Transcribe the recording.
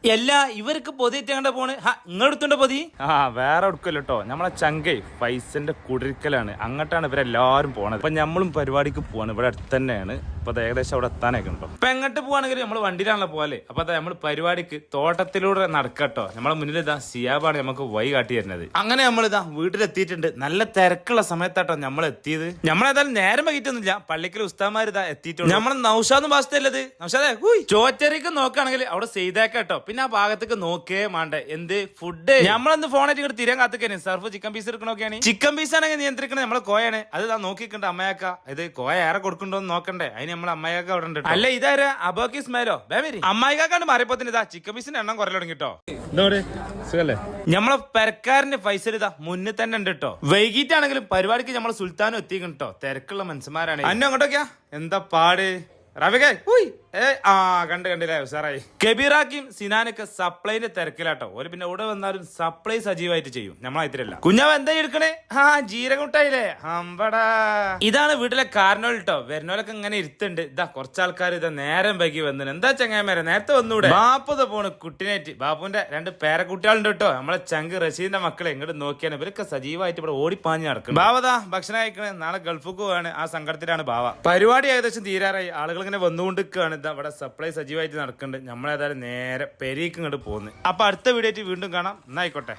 എല്ലാ ഇവർക്ക് പൊതിയിട്ടാണ്ട പോണ് ഇങ്ങടുത്തുണ്ട് പൊതി. വേറെ എടുക്കല്ലോ കേട്ടോ, നമ്മളെ ചങ്കൈ പൈസന്റെ കുടിരിക്കലാണ്. അങ്ങോട്ടാണ് ഇവരെല്ലാരും പോണത്. അപ്പൊ നമ്മളും പരിപാടിക്ക് പോവാണ്. ഇവിടെ അടുത്ത് തന്നെയാണ്. അപ്പൊ ഏകദേശം അവിടെ എത്താനൊക്കെ ഉണ്ടോ. ഇപ്പൊ എങ്ങോട്ട് പോവാണെങ്കിൽ നമ്മൾ വണ്ടിയിലാണല്ലോ പോലെ. അപ്പൊ നമ്മൾ പരിപാടിക്ക് തോട്ടത്തിലൂടെ നടക്കട്ടോ. നമ്മളെ മുന്നിൽ ഇതാ സിയാബാണ് നമുക്ക് വഴി കാട്ടി തരുന്നത്. അങ്ങനെ നമ്മളിതാ വീട്ടിലെത്തിയിട്ടുണ്ട്. നല്ല തിരക്കുള്ള സമയത്താട്ടോ നമ്മൾ എത്തിയത്. നമ്മളേതായാലും നേരം വൈകിട്ടൊന്നുമില്ല. പള്ളിക്കൽ ഉസ്താമാർ ഇതാ എത്തിയിട്ടുണ്ട്. നമ്മളെ നൗഷാദ് ബാസ്തല്ലത്. നൗഷാദേ ചോറ്റരിക്ക് നോക്കുകയാണെങ്കിൽ അവിടെ ചെയ്തേക്കാട്ടോ. പിന്നെ ആ ഭാഗത്തേക്ക് നോക്കേ മാണ്ടേ എന്ത് ഫുഡ്. നമ്മളെന്ത് ഫോണായിട്ട് ഇങ്ങോട്ട് തീരാൻ കാത്തിക്കാന്. സർഫ് ചിക്കൻ പീസ് എടുക്കണോക്കെയാണ്. ചിക്കൻ പീസ് ആണെങ്കിൽ നിയന്ത്രിക്കണേ നമ്മളെ കോയാണ്. അത് നോക്കിക്കണ്ട അമ്മയാക്ക. ഇത് കോയ ഏറെ കൊടുക്കണ്ടോന്ന് നോക്കണ്ടേ. അതിന് നമ്മളെ അമ്മയാക്ക അവിടെ ഉണ്ട്. അല്ല ഇതാരാ അബോക്കി സ്മേലോ ബേമേരി അമ്മായിക്കാണ്ട് മാറിയപ്പോത്തിന് ഇതാ ചിക്കൻ പീസിന്റെ എണ്ണം കുറേ തുടങ്ങിട്ടോ. നമ്മളെ പെരക്കാരന്റെ പൈസ ഇതാ മുന്നിൽ തന്നെ ഉണ്ട് കേട്ടോ. വൈകിട്ടാണെങ്കിലും പരിപാടിക്ക് നമ്മളെ സുൽത്താനും എത്തിക്കണം കേട്ടോ. തിരക്കുള്ള മനുഷ്യന്മാരാണ്. അന്നെ അങ്ങോട്ടൊക്കെയാ എന്താ പാട് റബികേ കണ്ടില്ലേ ഉസാറായി. കബീറാക്കിയും സിനാനൊക്കെ സപ്ലൈന്റെ തിരക്കിലാട്ടോ. ഒരു പിന്നെ ഇവിടെ വന്നാലും സപ്ലൈ സജീവമായിട്ട് ചെയ്യും. നമ്മളായിട്ടില്ല. കുഞ്ഞാവ് എന്താ എടുക്കണേ? ജീരകമുട്ടായില്ലേ അമ്പടാ. ഇതാണ് വീട്ടിലെ കാരണോൾ കേട്ടോ. വരുന്നോലൊക്കെ ഇങ്ങനെ ഇരുത്തുണ്ട്. ഇതാ കുറച്ചാൾക്കാർ ഇതാ നേരം വൈകി വന്നു. എന്താ ചങ്ങായിമാരെ നേരത്തെ വന്നൂടെ? ബാപ്പത പോണ് കുട്ടിനേറ്റ്. ബാപ്പുന്റെ 2 പേരക്കുട്ടികളുണ്ട് കേട്ടോ. നമ്മളെ ചങ്ക് റഷീദിന്റെ മക്കളെ ഇങ്ങോട്ട് നോക്കിയാണ്. ഇവരൊക്കെ സജീവമായിട്ട് ഇവിടെ ഓടിപ്പാഞ്ഞ് നടക്കും. ബാവതാ ഭക്ഷണം കഴിക്കണേ. നാളെ ഗൾഫിക്ക് പോവാണ്. ആ സങ്കടത്തിലാണ് ബാവ. പരിപാടി ഏകദേശം തീരാറായി. ആളുകൾ ഇങ്ങനെ വന്നുകൊണ്ടിരിക്കുകയാണ്. ഇതാ ഇവിടെ സപ്ലൈ സജീവമായിട്ട് നടക്കുന്നുണ്ട്. നമ്മളേതായാലും നേരെ പെരീക്ക് ഇങ്ങോട്ട് പോകുന്നത്. അപ്പൊ അടുത്ത വീഡിയോ ആയിട്ട് വീണ്ടും കാണാം. എന്നായിക്കോട്ടെ.